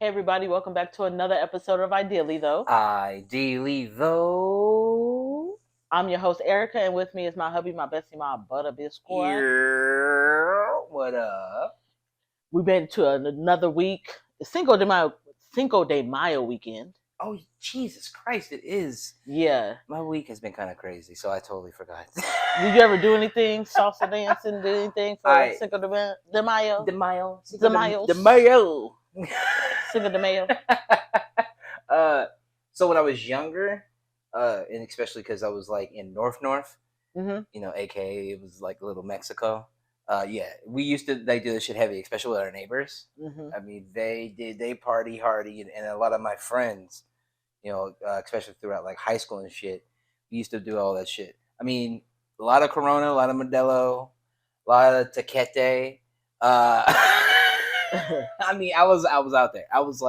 Hey everybody, welcome back to another episode of Ideally Though. Ideally, though. I'm your host Erica, and with me is my hubby, my bestie, my butter biscuit. Yeah, what up? We've been to another week, Cinco de Mayo weekend. Oh, Jesus Christ, it is. Yeah. My week has been kind of crazy, so I totally forgot. Did you ever do anything? Salsa dancing? Did anything for Cinco de Mayo? De Mayo. De Mayo. De Mayo. Cinco de Mayo. So when I was younger, and especially because I was like in North, aka it was like Little Mexico. Yeah, we used to do this shit heavy, especially with our neighbors. I mean, they party hardy, and a lot of my friends, especially throughout like high school and shit, we used to do all that shit. I mean, a lot of Corona, a lot of Modelo, a lot of Tequete. I mean, I was out there. I was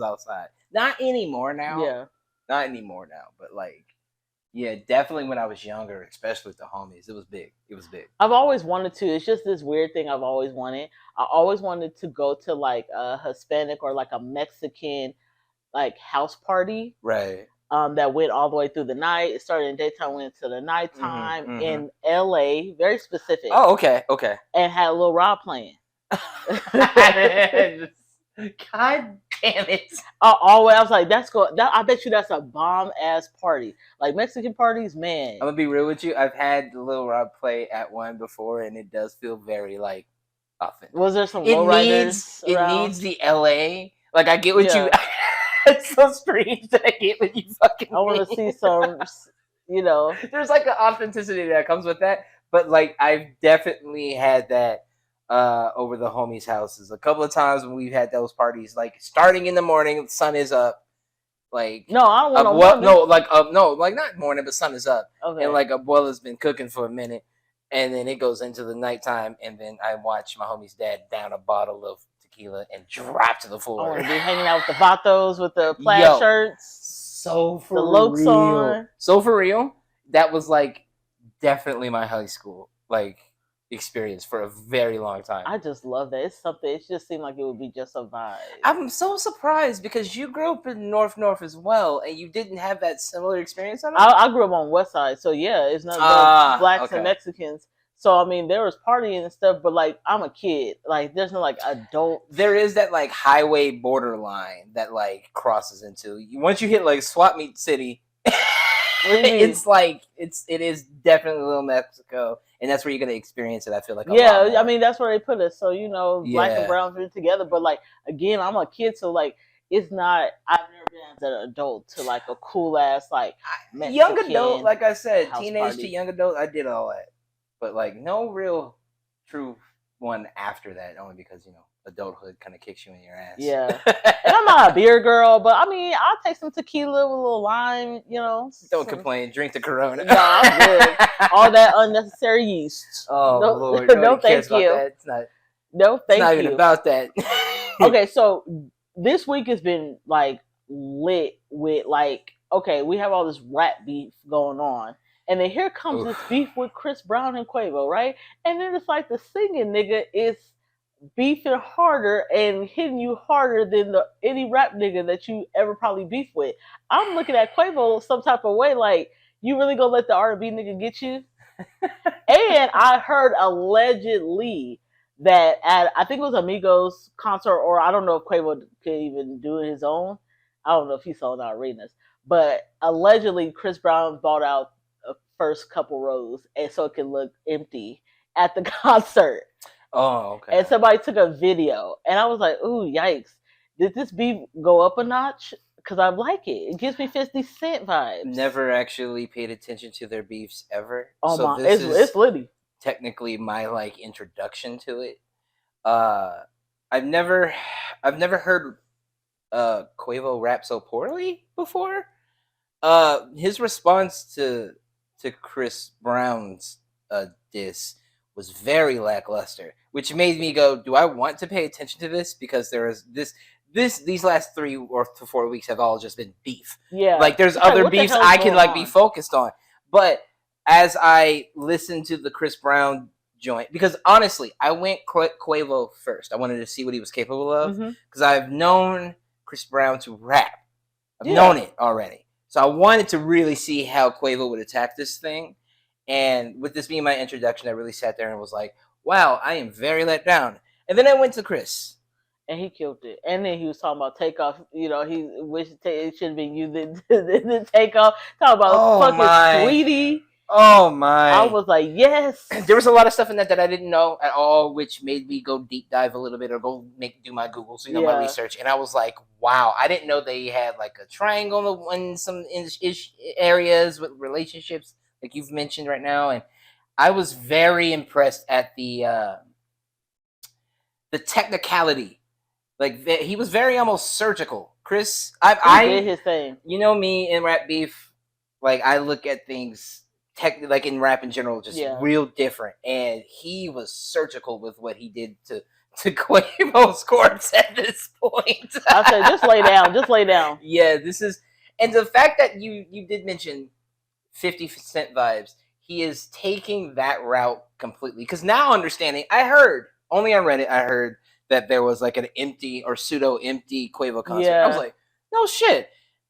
outside. Not anymore now. Yeah. Not anymore now, but like, yeah, definitely when I was younger, especially with the homies, it was big. It was big. I've always wanted to. It's just this weird thing I've always wanted. I always wanted to go to like a Hispanic or like a Mexican like house party. Right. That went all the way through the night. It started in daytime, went into the nighttime in LA, very specific. Oh, okay. Okay. And had a little Rob playing. God damn it! I was like, I bet you that's a bomb ass party. Like Mexican parties, man. I'm gonna be real with you. I've had the Lil Rob play at one before, and it does feel very like authentic. Was there some lowriders? It needs the LA. Like I get what you. It's so strange that I get what you fucking. I want to see some. There's like an authenticity that comes with that, but like I've definitely had that. Over the homies' houses a couple of times when we've had those parties, like starting in the morning, the sun is up. Like no, I don't want to. Like not morning, but sun is up, okay. And like abuela's been cooking for a minute, and then it goes into the nighttime, and then I watch my homie's dad down a bottle of tequila and drop to the floor. I want to be hanging out with the vatos with the plaid shirts, so for the lokes on. So for real, that was like definitely my high school like experience for a very long time. I just love that. It's something. It just seemed like it would be just a vibe. I'm so surprised because you grew up in North as well, and you didn't have that similar experience. I grew up on West Side, so yeah, it's not blacks and Mexicans. So I mean, there was partying and stuff, but like I'm a kid. Like there's no like adult. There is that like highway borderline that like crosses into. Once you hit like Swap Meet City. It's like it is definitely Little Mexico, and that's where you're gonna experience it. I feel like I mean that's where they put us. So black and browns are together. But like again, I'm a kid, so like it's not. I've never been as an adult to like a cool ass like Mexican young adult. Like I said, teenage party. To young adult. I did all that, but like no real true one after that. Only because adulthood kind of kicks you in your ass. Yeah. And I'm not a beer girl, but I mean, I'll take some tequila with a little lime, Don't complain. Drink the Corona. No, I'm good. All that unnecessary yeast. Oh, Lord. No, thank you. It's not you. Not even about that. Okay, so this week has been, like, lit with, like, okay, we have all this rap beef going on. And then here comes this beef with Chris Brown and Quavo, right? And then it's like the singing nigga is beefing harder and hitting you harder than any rap nigga that you ever probably beef with. I'm looking at Quavo some type of way like, you really gonna let the R&B nigga get you? And I heard allegedly that at, I think it was Amigos concert, or I don't know if Quavo could even do it his own. I don't know if he sold out arenas. But allegedly Chris Brown bought out the first couple rows and so it could look empty at the concert. Oh, okay. And somebody took a video, and I was like, "Ooh, yikes! Did this beef go up a notch? Because I like it. It gives me 50 Cent vibes." Never actually paid attention to their beefs ever. Oh so my, it's litty. Technically, my like introduction to it. I've never heard Quavo rap so poorly before. His response to Chris Brown's diss was very lackluster, which made me go, do I want to pay attention to this? Because there is these last 3 or 4 weeks have all just been beef. Yeah. Like there's other beefs I can like be focused on. But as I listened to the Chris Brown joint, because honestly, I went Quavo first. I wanted to see what he was capable of because I've known Chris Brown to rap. I've known it already. So I wanted to really see how Quavo would attack this thing. And with this being my introduction, I really sat there and was like, wow, I am very let down. And then I went to Chris. And he killed it. And then he was talking about Takeoff. You know, he wished it should have been you the Takeoff. Talking about fucking Sweetie. Oh my! I was like, yes. There was a lot of stuff in that I didn't know at all, which made me go deep dive a little bit or do my Googles, my research. And I was like, wow, I didn't know they had like a triangle in some areas with relationships, like you've mentioned right now. And I was very impressed at the technicality. Like he was very almost surgical. Chris, I did his thing. You know me in rap beef, like I look at things like in rap in general, just real different. And he was surgical with what he did to Quavo's corpse at this point. I said, just lay down. Yeah, this is, and the fact that you did mention 50 Cent vibes, he is taking that route completely. Because now understanding, I heard only on Reddit, I heard that there was like an empty or pseudo empty Quavo concert. I was like, no shit,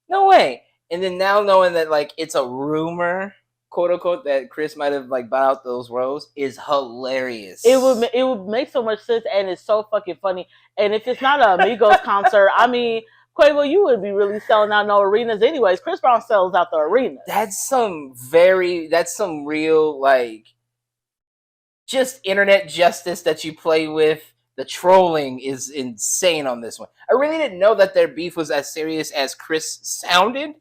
no way. And then now knowing that like it's a rumor, quote unquote, that Chris might have like bought out those rows is hilarious. It would make so much sense, and it's so fucking funny. And if it's not an Amigos concert, I mean, Quavo, you would be really selling out no arenas anyways. Chris Brown sells out the arena. That's some real like just internet justice that you play with. The trolling is insane on this one. I really didn't know that their beef was as serious as Chris sounded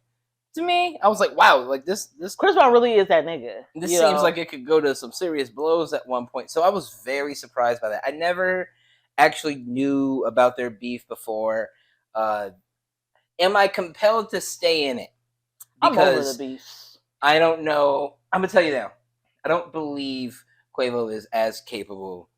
to me. I was like, wow, like this Chris Brown really is that nigga. This seems like it could go to some serious blows at one point. So I was very surprised by that. I never actually knew about their beef before. Am I compelled to stay in it? Because I'm over the beef. I don't know. I'm gonna tell you now. I don't believe Quavo is as capable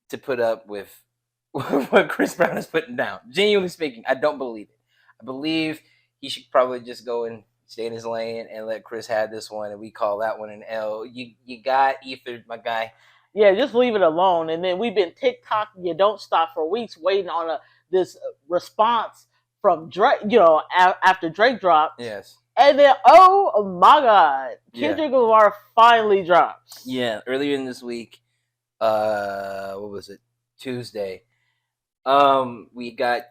to put up with what Chris Brown is putting down. Genuinely speaking, I don't believe it. I believe he should probably just go and stay in his lane and let Chris have this one, and we call that one an L. You got ethered, my guy. Yeah, just leave it alone. And then we've been TikTok, you don't stop for weeks waiting on this response from Drake, after Drake dropped. Yes. And then, oh my God, Kendrick Lamar finally drops. Yeah, earlier in this week, what was it? Tuesday. We got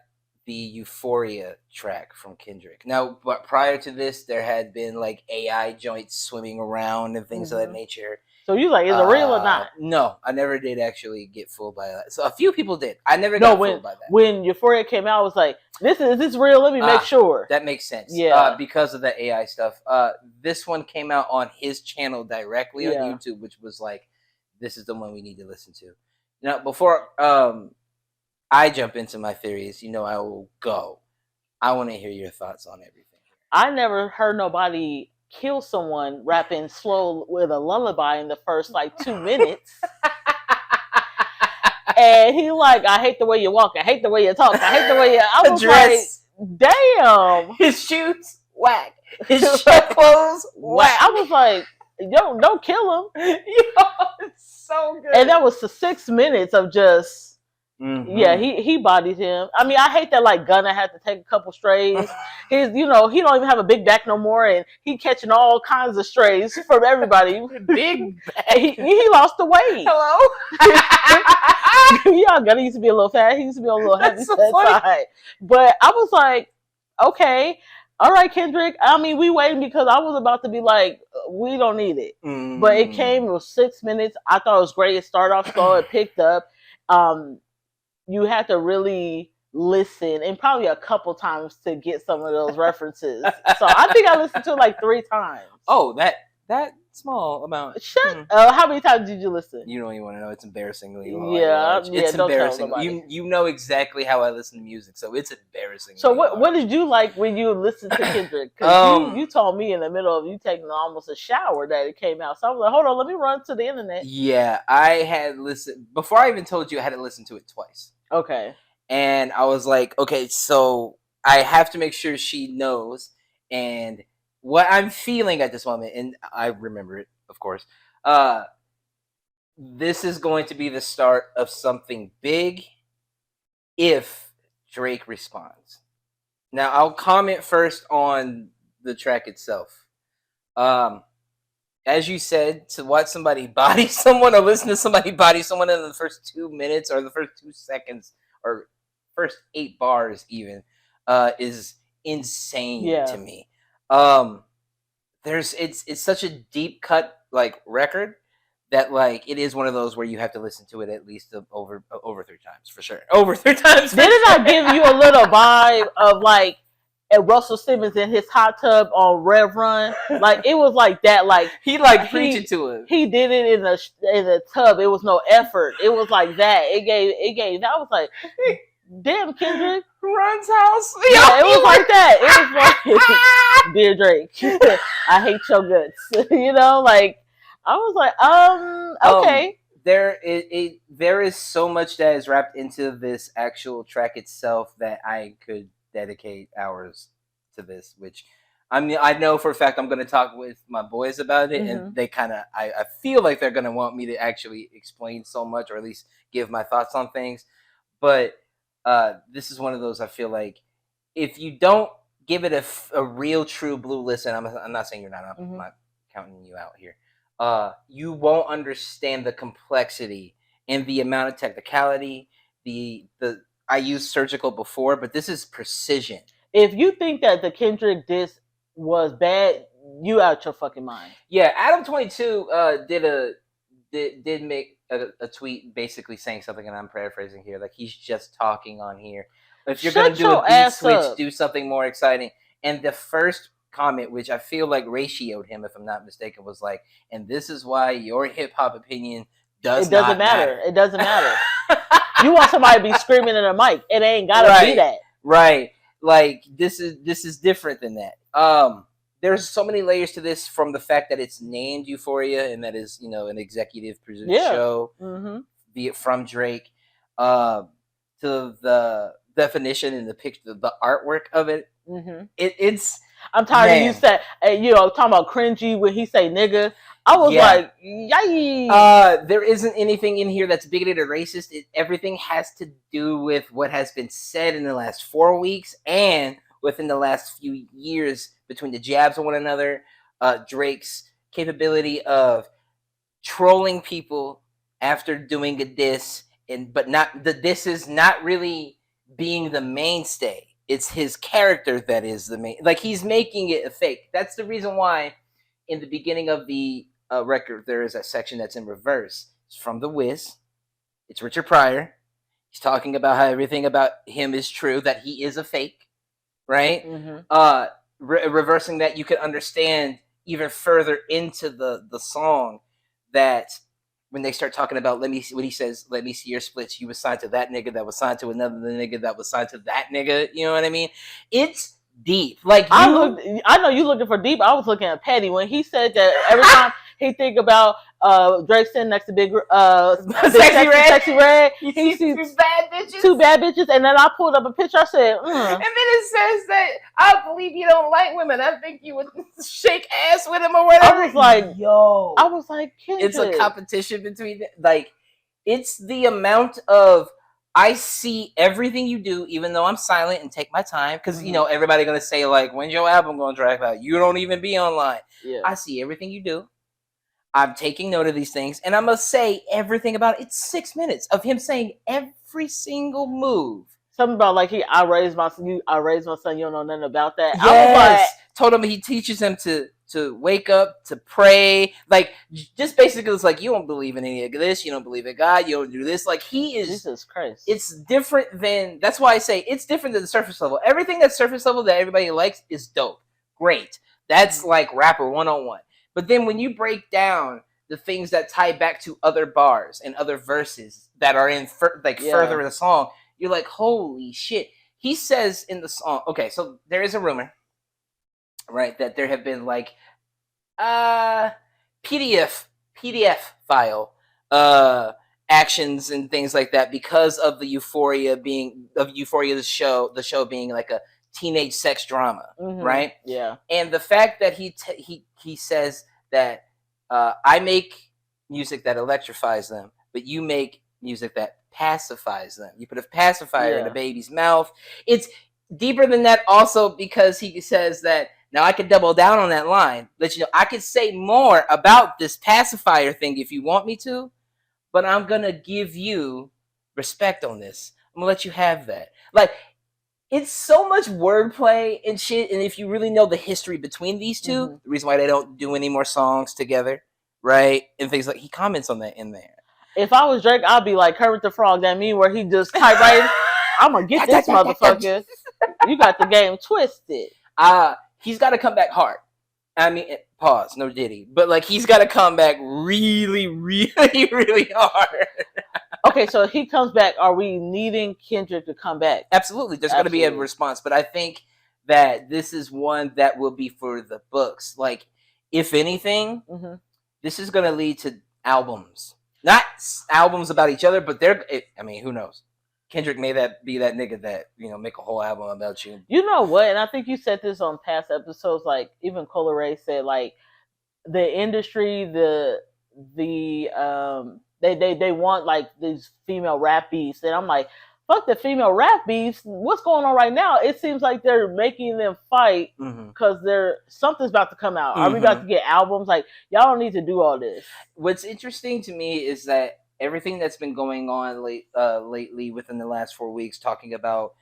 the Euphoria track from Kendrick. Now, but prior to this, there had been like AI joints swimming around and things of that nature. So you like, is it real or not? No, I never did actually get fooled by that. So a few people did. I never got fooled by that. When Euphoria came out, I was like, is this real? Let me make sure. That makes sense. Yeah. Because of the AI stuff. This one came out on his channel directly on YouTube, which was like, this is the one we need to listen to. Now, before I jump into my theories, I will go. I want to hear your thoughts on everything. I never heard nobody kill someone rapping slow with a lullaby in the first 2 minutes. And he like, I hate the way you walk, I hate the way you talk, I hate the way you... I was dress. Like, damn. His shoes, whack. His shirt clothes, whack. I was like, yo, don't kill him. Yo, it's so good. And that was 6 minutes of just... Mm-hmm. Yeah, he bodied him. I mean, I hate that Gunna had to take a couple strays. He don't even have a big back no more, and he catching all kinds of strays from everybody. Big back. He lost the weight. Hello? Yeah, Gunna used to be a little fat. He used to be a little heavy side. But I was like, okay, all right, Kendrick. I mean, we waiting because I was about to be like, we don't need it. Mm. But it came. It was 6 minutes. I thought it was great. It started off slow. It picked up. You have to really listen, and probably a couple times to get some of those references. So I think I listened to it 3 times. Oh, that small amount. How many times did you listen? You don't even want to know. It's embarrassingly large. It's embarrassing. You know exactly how I listen to music, so it's embarrassing. So what did you like when you listened to Kendrick? Because you told me in the middle of you taking almost a shower that it came out. So I was like, hold on, let me run to the internet. Yeah, I had listened before I even told you. I had to listen to it twice. Okay. And I was like, okay, so I have to make sure she knows and what I'm feeling at this moment, and I remember it, of course. This is going to be the start of something big if Drake responds. Now I'll comment first on the track itself. As you said, to watch somebody body someone or listen to somebody body someone in the first 2 minutes or the first 2 seconds or first 8 bars even is insane to me. It's such a deep cut like record that like it is one of those where you have to listen to it at least over 3 times for sure. Over 3 times. Did it not give you a little vibe of like Russell Simmons in his hot tub on Rev Run? Like it was like that. Like he like preaching to it. He did it in a tub. It was no effort. It was like that. It gave. That was like, damn, Kendrick. Run's house. Yeah, it was like that. It was like, dear Drake, I hate your guts. You know, like I was like, okay. There is so much that is wrapped into this actual track itself that I could dedicate hours to this, which I mean I know for a fact I'm going to talk with my boys about it, and they kind of I feel like they're going to want me to actually explain so much or at least give my thoughts on things, but this is one of those I feel like if you don't give it a real true blue listen, I'm not saying you're not, I'm not counting you out here, you won't understand the complexity and the amount of technicality. I used surgical before, but this is precision. If you think that the Kendrick diss was bad, you out your fucking mind. Yeah, Adam22 did make a tweet basically saying something, and I'm paraphrasing here, like he's just talking on here. If you're going to do a beat switch, do something more exciting. And the first comment, which I feel like ratioed him, if I'm not mistaken, was like, and this is why your hip hop opinion doesn't matter. It doesn't matter. You want somebody to be screaming in a mic. It ain't gotta be that. Right. Like this is different than that. There's so many layers to this, from the fact that it's named Euphoria and that is, an executive produced show, be it from Drake, to the definition and the picture, the artwork of it. It's. I'm tired of you say, talking about cringy when he say nigga. I was like, yay. There isn't anything in here that's bigoted or racist. Everything has to do with what has been said in the last 4 weeks and within the last few years between the jabs of one another, Drake's capability of trolling people after doing a diss, but not the diss is not really being the mainstay. It's his character that is the main. Like he's making it a fake. That's the reason why in the beginning of the record there is a section that's in reverse. It's from The Wiz. It's Richard Pryor. He's talking about how everything about him is true, that he is a fake, right? Reversing that, you can understand even further into the song that when they start talking about, when he says, let me see your splits, you was signed to that nigga that was signed to another nigga that was signed to that nigga. You know what I mean? It's deep. Like I know you looking for deep. I was looking at petty when he said that every time he think about Drake sitting next to Big Sexy Red, he sees two bad bitches, and then I pulled up a picture. I said, and then it says that I believe you don't like women. I think you would shake ass with him or whatever. I was like, Kendrick. It's a competition between like, it's the amount of. I see everything you do, even though I'm silent and take my time, because everybody gonna say like, when's your album gonna drop out? You don't even be online. Yeah. I see everything you do. I'm taking note of these things, and I'm gonna say everything about it. It's 6 minutes of him saying every single move. Something about like I raised my son. You don't know nothing about that. Yes. I was like, told him he teaches him to wake up, to pray. Like, just basically, it's like, you don't believe in any of this. You don't believe in God. You don't do this. Like, he is. Jesus Christ. It's different than. That's why I say it's different than the surface level. Everything that's surface level that everybody likes is dope. Great. That's like rapper 101. But then when you break down the things that tie back to other bars and other verses that are in further in the song, you're like, holy shit. He says in the song, okay, so there is a rumor, right, that there have been like PDF file actions and things like that because of the Euphoria the show being like a teenage sex drama, right? Yeah. And the fact that he says that I make music that electrifies them, but you make music that pacifies them. You put a pacifier in a baby's mouth. It's deeper than that also because he says that now I could double down on that line. Let you know I could say more about this pacifier thing if you want me to, but I'm going to give you respect on this. I'm going to let you have that. Like, it's so much wordplay and shit. And if you really know the history between these two, the reason why they don't do any more songs together, right? And things like, he comments on that in there. If I was Drake, I'd be like Kermit the Frog, that meme where he just type right, I'm gonna get this motherfucker. You got the game twisted. He's got to come back hard. I mean, pause, no Diddy, but like he's got to come back really, really, really hard. Okay, so if he comes back, are we needing Kendrick to come back? Absolutely, there's going to be a response, but I think that this is one that will be for the books. Like, if anything, this is going to lead to albums. Not albums about each other, but I mean, who knows? Kendrick may be that nigga that, make a whole album about you. You know what? And I think you said this on past episodes. Like, even Cola Ray said, like, the industry, they want like these female rap beefs, and I'm like, fuck the female rap beefs. What's going on right now? It seems like they're making them fight because something's about to come out. Are we about to get albums? Like, y'all don't need to do all this. What's interesting to me is that everything that's been going on lately within the last 4 weeks, talking about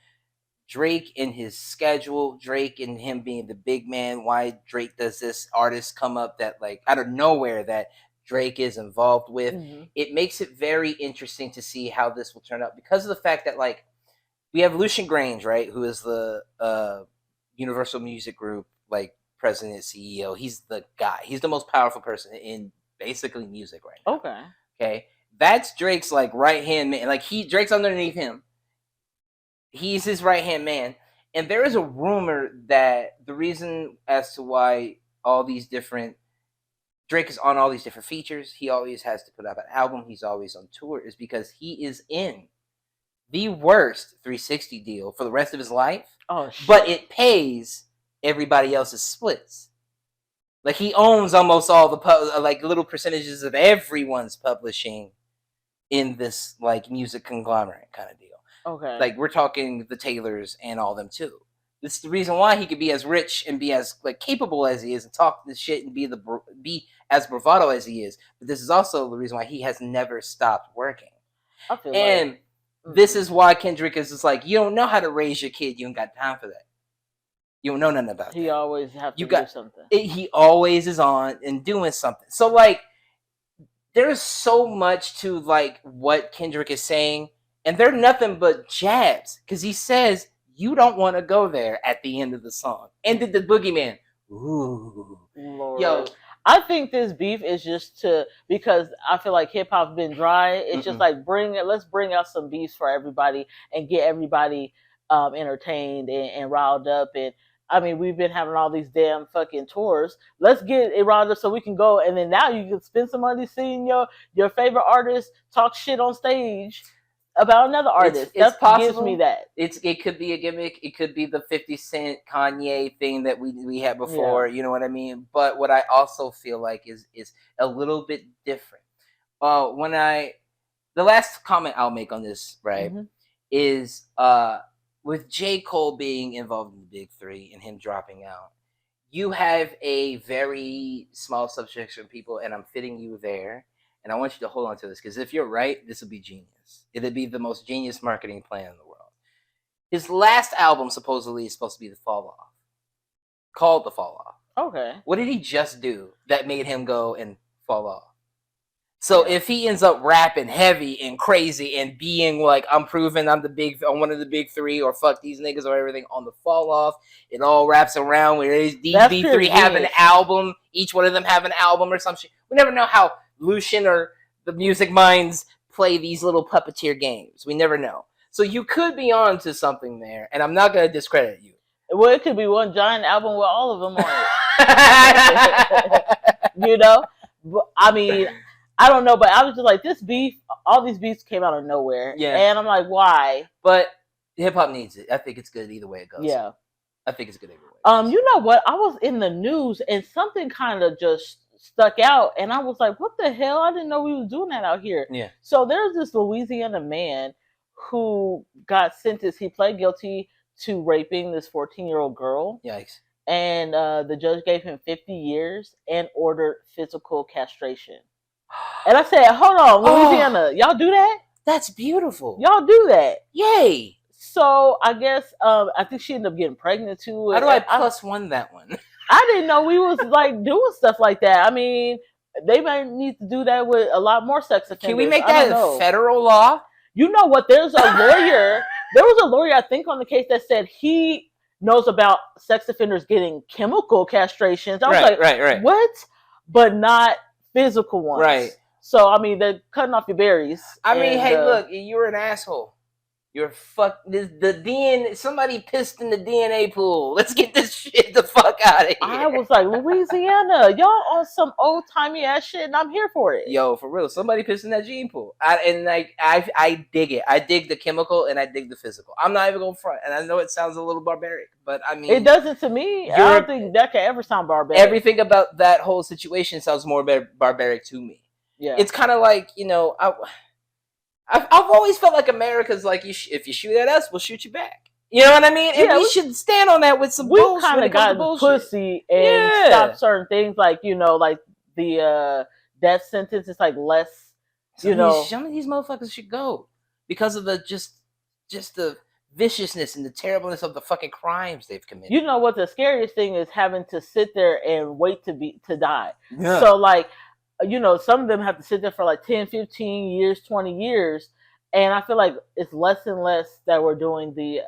Drake and his schedule, Drake and him being the big man, why Drake does this, artists come up that like out of nowhere that Drake is involved with. It makes it very interesting to see how this will turn out because of the fact that like we have Lucian Grange, right, who is the Universal Music Group like president, CEO. He's the guy. He's the most powerful person in basically music right now. Okay. That's Drake's like right hand man. Like Drake's underneath him. He's his right hand man. And there is a rumor that the reason as to why Drake is on all these different features, he always has to put out an album, he's always on tour, is because he is in the worst 360 deal for the rest of his life. Oh, shit. But it pays everybody else's splits. Like he owns almost all the like little percentages of everyone's publishing in this like music conglomerate kind of deal. Okay. Like we're talking the Taylors and all them too. This is the reason why he could be as rich and be as like capable as he is and talk this shit and be as bravado as he is. But this is also the reason why he has never stopped working. This is why Kendrick is just like, you don't know how to raise your kid. You ain't got time for that. You don't know nothing about that. He always have to do something. He always is on and doing something. So like, there's so much to like what Kendrick is saying, and they're nothing but jabs because he says you don't want to go there at the end of the song. Ended the boogeyman. Ooh, Lord. Yo, I think this beef is just because I feel like hip hop's been dry. It's just like let's bring out some beefs for everybody and get everybody entertained and riled up. And I mean, we've been having all these damn fucking tours. Let's get it riled up so we can go. And then now you can spend some money seeing your favorite artist talk shit on stage about another artist. It's possible. Gives me that. It could be a gimmick. It could be the 50 Cent Kanye thing that we had before. Yeah. You know what I mean? But what I also feel like is a little bit different. The last comment I'll make on this, right, is with J. Cole being involved in the Big Three and him dropping out, you have a very small subsection of people, and I'm fitting you there. And I want you to hold on to this, because if you're right, this will be genius. It'll be the most genius marketing plan in the world. His last album supposedly is supposed to be The Fall Off. Called The Fall Off. Okay. What did he just do that made him go and fall off? So if he ends up rapping heavy and crazy and being like, I'm proving I'm one of the big three, or fuck these niggas or everything on The Fall Off, it all wraps around where these big three have an album, each one of them have an album or some shit. We never know how Lucian or the music minds play these little puppeteer games. We never know. So you could be on to something there, and I'm not going to discredit you. Well, it could be one giant album with all of them on it. You know? I mean, I don't know, but I was just like, this beef, all these beefs came out of nowhere. Yeah. And I'm like, why? But hip-hop needs it. I think it's good either way it goes. Yeah. I think it's good either way. You know what? I was in the news, and something kind of just stuck out, and I was like, what the hell? I didn't know we was doing that out here. Yeah. So there's this Louisiana man who got sentenced. He pled guilty to raping this 14-year-old girl. Yikes. And the judge gave him 50 years and ordered physical castration. And I said, hold on, Louisiana, y'all do that? That's beautiful. Y'all do that? Yay. So I guess I think she ended up getting pregnant too. How do I +1 that one? I didn't know we was like doing stuff like that. I mean, they might need to do that with a lot more sex offenders. Can we make that a federal law? You know what? There's a lawyer. There was a lawyer, I think, on the case that said he knows about sex offenders getting chemical castrations. I was like, right. What? But not physical ones. Right. So, I mean, they're cutting off your berries. I mean, hey, look, you're an asshole. You're somebody pissed in the DNA pool. Let's get this shit the fuck out of here. I was like, Louisiana, y'all on some old timey ass shit, and I'm here for it. Yo, for real, somebody pissed in that gene pool. I dig it. I dig the chemical and I dig the physical. I'm not even going front, and I know it sounds a little barbaric, but I mean, it doesn't to me. I don't think that can ever sound barbaric. Everything about that whole situation sounds more barbaric to me. Yeah, it's kind of like, you know, I've always felt like America's like, if you shoot at us, we'll shoot you back. You know what I mean? And we should stand on that with some bullshit. We kind of got pussy and stop certain things, like, you know, like the death sentence is like less. Some of these motherfuckers should go because of the just the viciousness and the terribleness of the fucking crimes they've committed. You know what the scariest thing is? Having to sit there and wait to die. Yeah. So like, you know, some of them have to sit there for like 10, 15 years, 20 years. And I feel like it's less and less that we're doing the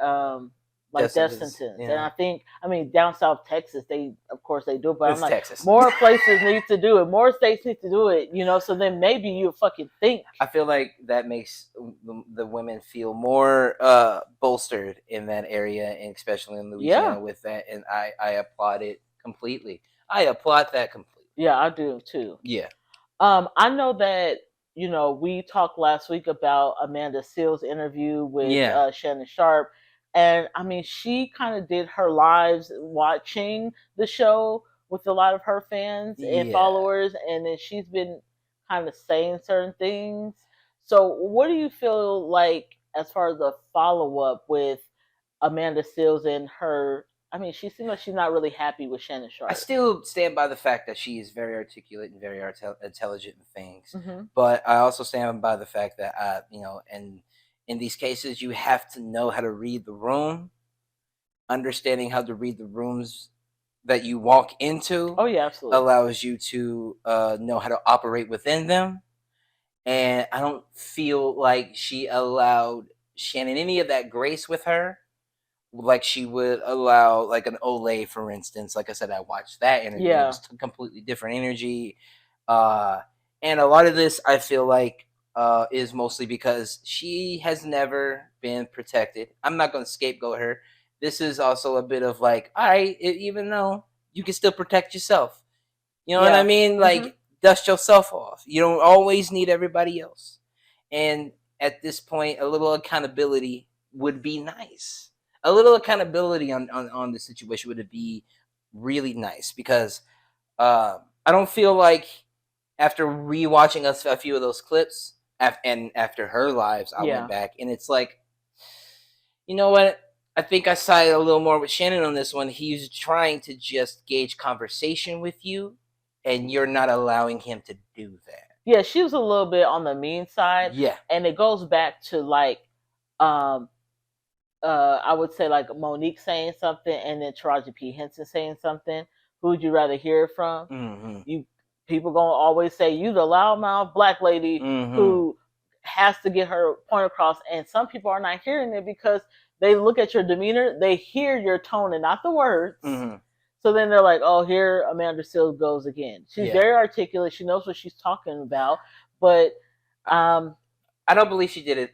death sentence. Yeah. And I think, I mean, down south Texas, of course they do it, but I'm like, Texas. More places need to do it. More states need to do it, you know, so then maybe you fucking think. I feel like that makes the women feel more bolstered in that area, and especially in Louisiana with that. And I applaud it completely. I applaud that completely. Yeah, I do too. Yeah. I know that, you know, we talked last week about Amanda Seales' interview with Shannon Sharpe. And I mean, she kind of did her lives watching the show with a lot of her fans and followers. And then she's been kind of saying certain things. So what do you feel like as far as the follow-up with Amanda Seales and her? I mean, she seems like she's not really happy with Shannon Sharpe. I still stand by the fact that she is very articulate and very intelligent in things. Mm-hmm. But I also stand by the fact that, you know, and in these cases, you have to know how to read the room. Understanding how to read the rooms that you walk into. Oh, yeah, absolutely. Allows you to know how to operate within them. And I don't feel like she allowed Shannon any of that grace with her, like she would allow like an Olay, for instance. Like I said, I watched that interview. Yeah. It was a completely different energy. And a lot of this, I feel like, is mostly because she has never been protected. I'm not going to scapegoat her. This is also a bit of like, all right, even though you can still protect yourself. You know what I mean? Like, dust yourself off. You don't always need everybody else. And at this point, a little accountability would be nice. A little accountability on the situation would be really nice, because I don't feel like, after rewatching a few of those clips and after her lives, I went back and it's like, you know what? I think I sided a little more with Shannon on this one. He's trying to just gauge conversation with you, and you're not allowing him to do that. Yeah, she was a little bit on the mean side. Yeah. And it goes back to like, I would say like Monique saying something and then Taraji P. Henson saying something. Who would you rather hear from? Mm-hmm. People gonna always say you the loudmouth black lady who has to get her point across, and some people are not hearing it because they look at your demeanor, they hear your tone and not the words. So then they're like, oh, here Amanda Seales goes again. She's very articulate. She knows what she's talking about, but I don't believe she did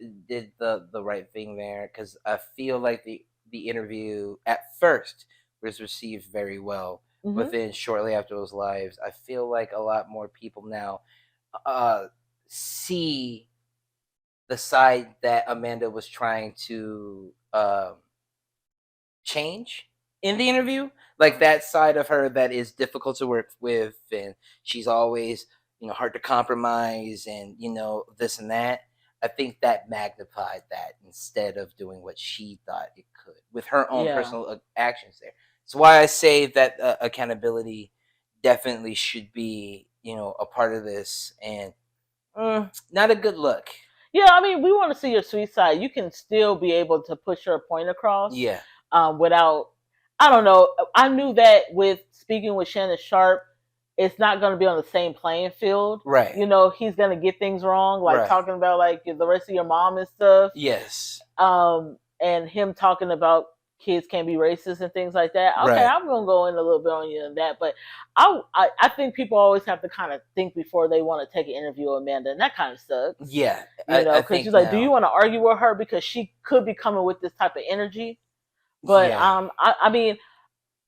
the right thing there, because I feel like the interview at first was received very well. But then shortly after those lives, I feel like a lot more people now see the side that Amanda was trying to change in the interview, like that side of her that is difficult to work with, and she's always, hard to compromise, and this and that. I think that magnified that instead of doing what she thought it could with her own personal actions there. That's why I say that accountability definitely should be, a part of this, and not a good look. Yeah, I mean, we want to see your sweet side. You can still be able to push your point across. Yeah. Without, I don't know. I knew that with speaking with Shannon Sharp, it's not going to be on the same playing field. Right. He's going to get things wrong, like talking about like the rest of your mom and stuff. Yes. And him talking about kids can't be racist and things like that. Okay, I'm going to go in a little bit on you on that, but I think people always have to kind of think before they want to take an interview with Amanda, and that kind of sucks. Yeah, because she's like, do you want to argue with her because she could be coming with this type of energy? But I mean,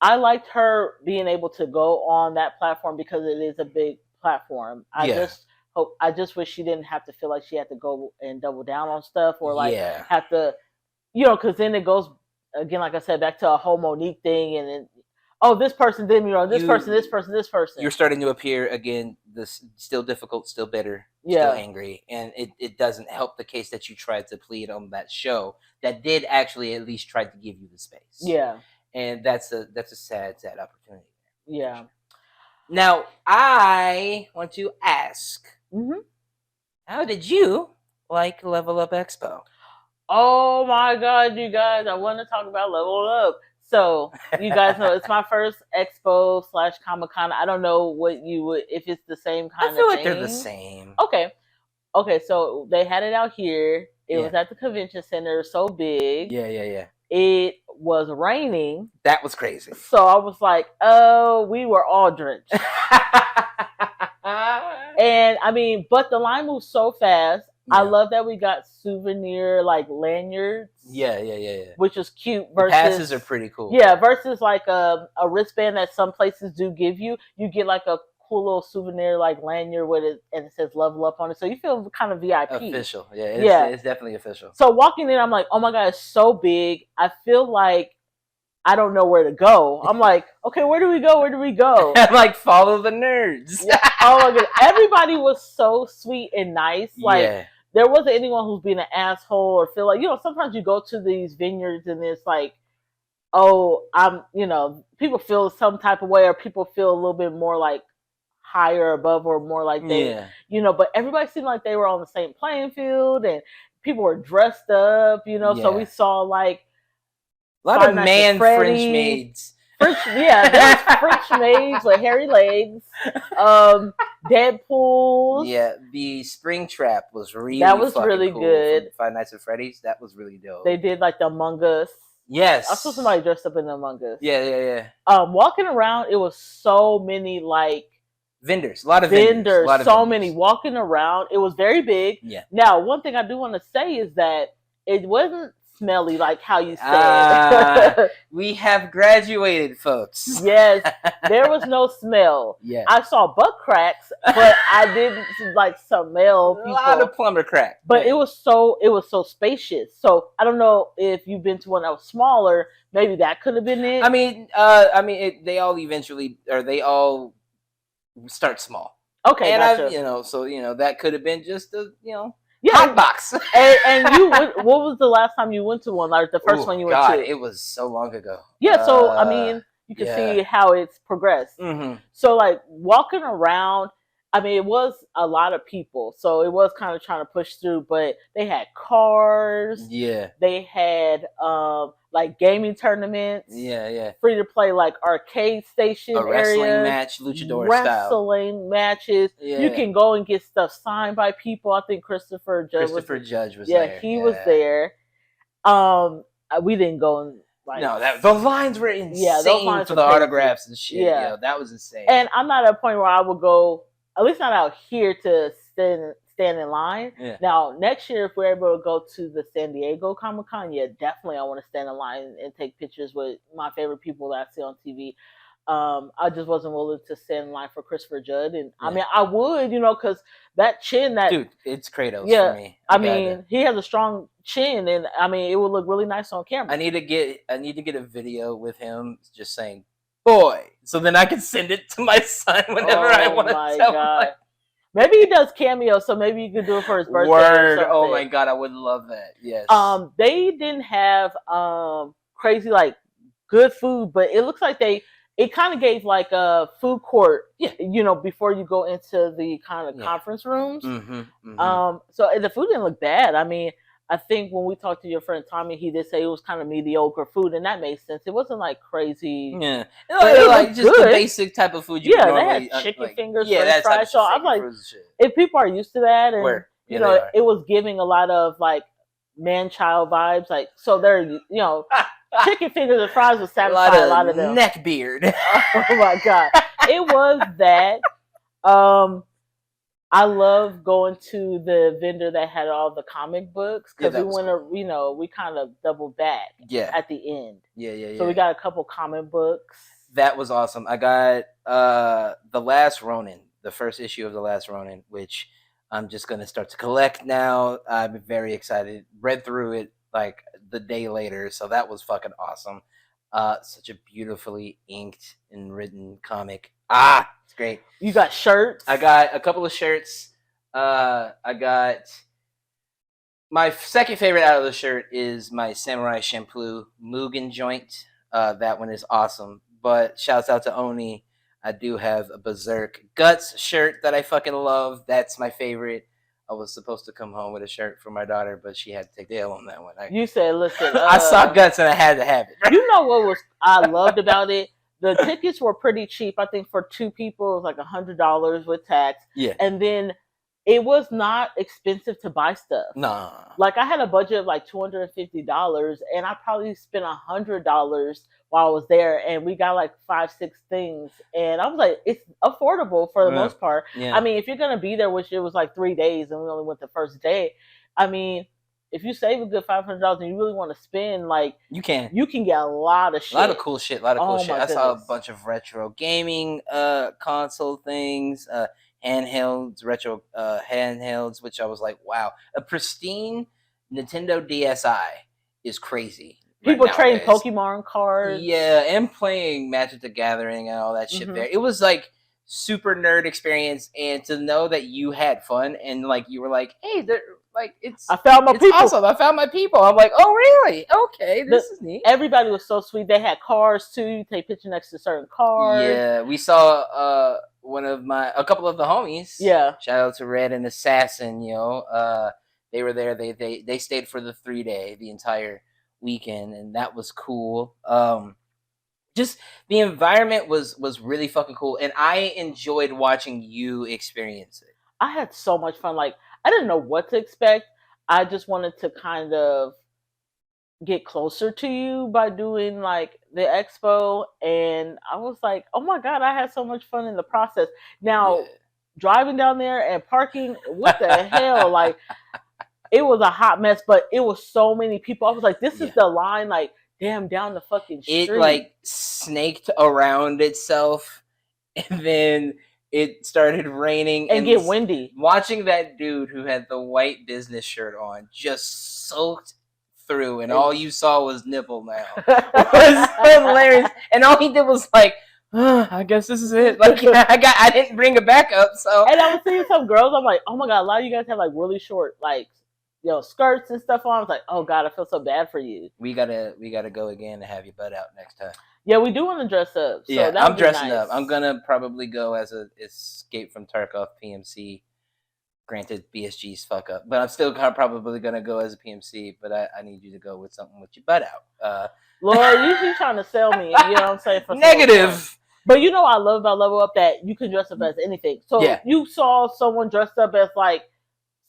I liked her being able to go on that platform because it is a big platform. I just wish she didn't have to feel like she had to go and double down on stuff, or like have to, because then it goes again, like I said, back to a whole Monique thing, and then this person did me wrong, this person. You're starting to appear again. This still difficult, still bitter, still angry, and it doesn't help the case that you tried to plead on that show that did actually at least try to give you the space. Yeah, and that's a sad opportunity. Yeah. Now I want to ask, how did you like Level Up Expo? Oh my God, you guys! I want to talk about Level Up. So you guys know it's my first expo / Comic-Con. I don't know what if it's the same kind of thing. I feel like they're the same. Okay. So they had it out here. It was at the convention center. So big. Yeah. It was raining. That was crazy. So I was like, oh, we were all drenched. And I mean, but the line moved so fast. I love that we got souvenir like lanyards. Yeah. Which is cute. Versus, the passes are pretty cool. Yeah, versus like a wristband that some places do give you. You get like a cool little souvenir like lanyard with it, and it says Level Up on it. So you feel kind of VIP. Official. Yeah, it's definitely official. So walking in, I'm like, oh my God, it's so big. I feel like I don't know where to go. I'm like, okay, where do we go? I'm like, follow the nerds. Oh my God. Everybody was so sweet and nice. Like, there wasn't anyone who's being an asshole or feel like, sometimes you go to these vineyards and it's like, oh, people feel some type of way, or people feel a little bit more like higher above, or more like they, but everybody seemed like they were on the same playing field, and people were dressed up, so we saw like a lot of man French maids. There was French maids with hairy legs, Deadpools. Yeah, the Springtrap was really cool good. Five Nights at Freddy's, that was really dope. They did like the Among Us. Yes, I saw somebody dressed up in the Among Us. Yeah. Walking around, it was so many like vendors, a lot of vendors. Many walking around. It was very big. Yeah. Now, one thing I do want to say is that it wasn't smelly like how you said. We have graduated, folks. Yes, there was no smell. Yeah, I saw butt cracks, but I didn't like smell people. A lot of plumber crack. But it was so spacious. So I don't know if you've been to one that was smaller. Maybe that could have been it. I mean, they all start small. Okay, and gotcha. that could have been just a hot box. and you, what was the last time you went to one? Like the first one you went to? It was so long ago. Yeah, so I mean, you can see how it's progressed. Mm-hmm. So like walking around, I mean, it was a lot of people, so it was kind of trying to push through. But they had cars. Yeah. They had like gaming tournaments. Yeah. Free to play like arcade station a wrestling areas, match, luchador wrestling style. Matches. Yeah. You can go and get stuff signed by people. I think Christopher Judge was there. Yeah, he was there. We didn't go and the lines were insane. Yeah, those lines for the autographs and shit. Yeah, that was insane. And I'm not at a point where I would go, at least not out here, to stand in line. Yeah. Now, next year, if we're able to go to the San Diego Comic-Con, definitely I want to stand in line and take pictures with my favorite people that I see on TV. I just wasn't willing to stand in line for Christopher Judd. And I mean, I would, because that chin, dude, it's Kratos for me. He has a strong chin, and I mean, it would look really nice on camera. I need to get a video with him just saying "boy," so then I can send it to my son whenever I want to tell him. Like, maybe he does cameo, so maybe you could do it for his birthday. Word! Oh my god, I would love that. Yes. They didn't have crazy like good food, but it looks like it kind of gave like a food court, you know, before you go into the kind of conference rooms. So the food didn't look bad. I mean, I think when we talked to your friend Tommy, he did say it was kind of mediocre food, and that made sense. It wasn't like crazy. Yeah, it like just good. The basic type of food you they normally had chicken fingers, French fries. So I'm like, if people are used to that, and you know, it was giving a lot of like man-child vibes. Like, so they're, you know, chicken fingers and fries would satisfy a lot of them. Neck beard. Oh my god, it was that. I love going to the vendor that had all the comic books because we went to, you know, we kind of doubled back at the end. So we got a couple comic books. That was awesome. I got The Last Ronin, the first issue of The Last Ronin, which I'm just going to start to collect now. I'm very excited. Read through it like the day later, so that was fucking awesome. Such a beautifully inked and written comic. It's great. You got shirts? I got a couple of shirts. I got my second favorite out of the shirt is my Samurai Champloo Mugen joint. That one is awesome. But shouts out to Oni. I do have a Berserk Guts shirt that I fucking love. That's my favorite. I was supposed to come home with a shirt for my daughter, but she had to take the L on that one. You said, listen. I saw Guts and I had to have it. You know what I loved about it? The tickets were pretty cheap. I think for two people, it was like $100 with tax. Yeah. And then it was not expensive to buy stuff. Nah. Like I had a budget of like $250, and I probably spent $100 while I was there, and we got like 5-6 things. And I was like, it's affordable for the most part. Yeah. I mean, if you're gonna be there, which it was like 3 days, and we only went the first day. I mean, if you save a good $500 and you really want to spend, like you can get a lot of shit, a lot of cool shit. I saw a bunch of retro gaming console things, handhelds, retro handhelds, which I was like, wow, a pristine Nintendo DSi is crazy. People trading Pokemon cards, and playing Magic the Gathering and all that shit. There, it was like super nerd experience, and to know that you had fun and like you were like, hey, I found my people. Awesome. I found my people. I'm like, oh really? Okay, this is neat. Everybody was so sweet. They had cars too. You take pictures next to certain cars. Yeah, we saw a couple of the homies. Yeah. Shout out to Red and Assassin. You know, they were there. They stayed for the 3-day, the entire weekend, and that was cool. Just the environment was really fucking cool, and I enjoyed watching you experience it. I had so much fun. Like, I didn't know what to expect. I just wanted to kind of get closer to you by doing like the expo, and I was like, oh my god, I had so much fun in the process. Now driving down there and parking, what the hell? Like, it was a hot mess, but it was so many people. I was like, this is the line, like, damn, down the fucking street. It like snaked around itself, and then it started raining and get windy. Watching that dude who had the white business shirt on just soaked through, and all you saw was nipple now. It was hilarious. And all he did was like, I guess this is it. Like, I didn't bring a backup, so. And I was seeing some girls. I'm like, oh my god, a lot of you guys have like really short, like, you know, skirts and stuff on. I was like, oh god, I feel so bad for you. We gotta go again and have your butt out next time. Yeah, we do want to dress up. So yeah, I'm dressing up. I'm gonna probably go as a Escape from Tarkov PMC. Granted, BSG's fuck up, but I'm still probably gonna go as a PMC. But I need you to go with something with your butt out. Lord, you trying to sell me? You know what I'm saying? For Negative. But you know what I love about Level Up, that you can dress up as anything. So you saw someone dressed up as like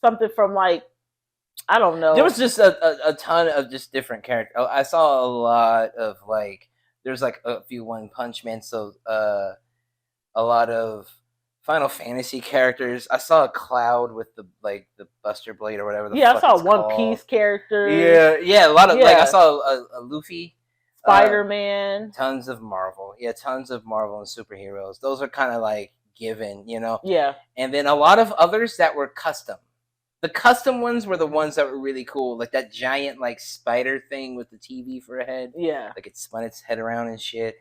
something from like, I don't know. There was just a ton of just different characters. I saw a lot of like, there's like a few One Punch Men, so a lot of Final Fantasy characters. I saw a Cloud with the Buster Blade or whatever. I saw One Piece characters. Yeah, a lot of like I saw a Luffy, Spider-Man, tons of Marvel. Yeah, tons of Marvel and superheroes. Those are kind of like given, you know. Yeah, and then a lot of others that were custom. The custom ones were the ones that were really cool, like that giant like spider thing with the TV for a head. Yeah. Like it spun its head around and shit.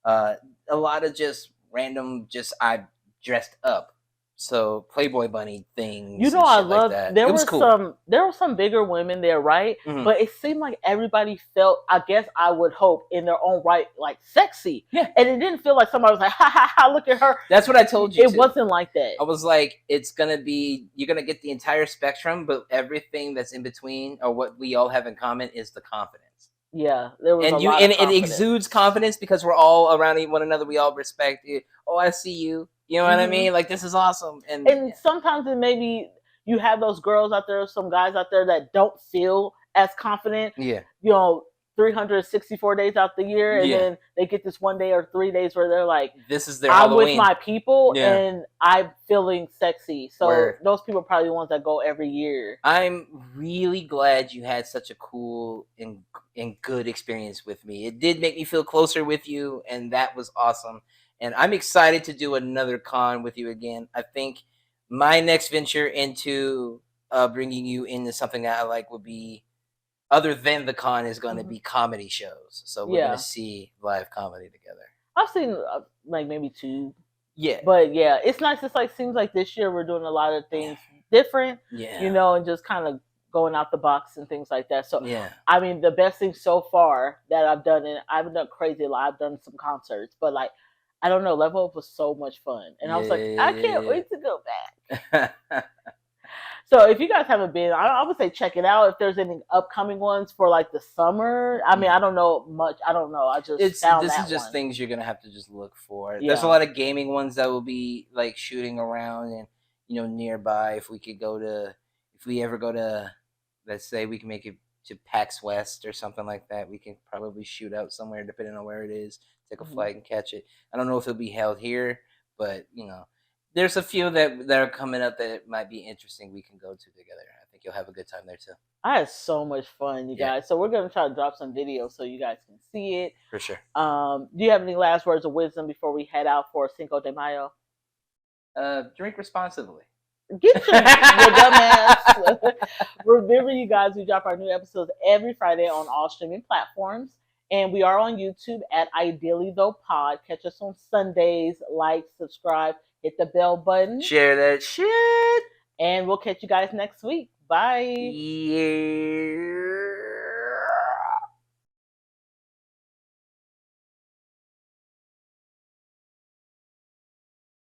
A lot of just random, just I dressed up. So Playboy Bunny things You know, and I shit like love that. there It was were cool. some bigger women there, right? Mhm. But it seemed like everybody felt, I guess I would hope, in their own right, like sexy. Yeah. And it didn't feel like somebody was like, ha ha ha, look at her. That's what I told you. It too. wasn't like that. I was like, it's gonna be, you're gonna get the entire spectrum, but everything that's in between, or what we all have in common, is the confidence. Yeah, there was And a you, lot and of it confidence. exudes confidence because we're all around one another. We all respect you. Oh, I see you. You know what I mean? Like, this is awesome. And And sometimes it maybe you have those girls out there, some guys out there that don't feel as confident. yeah, 364 days out the year, and Yeah. then they get this one day or 3 days where they're like, this is their I'm Halloween. with my people Yeah. and I'm feeling sexy. So Word. those people are probably the ones that go every year. I'm really glad you had such a cool and good experience with me. It did make me feel closer with you, and that was awesome. And I'm excited to do another con with you again. I think my next venture into bringing you into something that I like would be, other than the con, is going to be comedy shows. So we're going Yeah. to see live comedy together. I've seen like maybe 2. Yeah. But yeah, it's nice. It's like, seems like this year we're doing a lot of things different, Yeah. and just kind of going out the box and things like that. So Yeah. I mean, the best thing so far that I've done, and I haven't done crazy a lot. I've done some concerts, but like, I don't know, Level Up was so much fun, and I was like, I can't wait to go back. So if you guys haven't been, I would say check it out. If there's any upcoming ones for like the summer, I mean, I don't know much. I don't know. I just this is just one. things you're gonna have to just look for. Yeah. There's a lot of gaming ones that will be like shooting around and nearby. If we ever go to, let's say we can make it to PAX West or something like that, we can probably shoot out somewhere depending on where it is. Take a flight and catch it. I don't know if it'll be held here, but there's a few that are coming up that might be interesting. We can go to together. I think you'll have a good time there too. I had so much fun, you guys. So we're gonna try to drop some videos so you guys can see it. For sure. Do you have any last words of wisdom before we head out for Cinco de Mayo? Drink responsibly. Get your dumbass. Remember, you guys, we drop our new episodes every Friday on all streaming platforms. And we are on YouTube at Ideally Though Pod. Catch us on Sundays. Like, subscribe, hit the bell button. Share that shit. And we'll catch you guys next week. Bye. Yeah.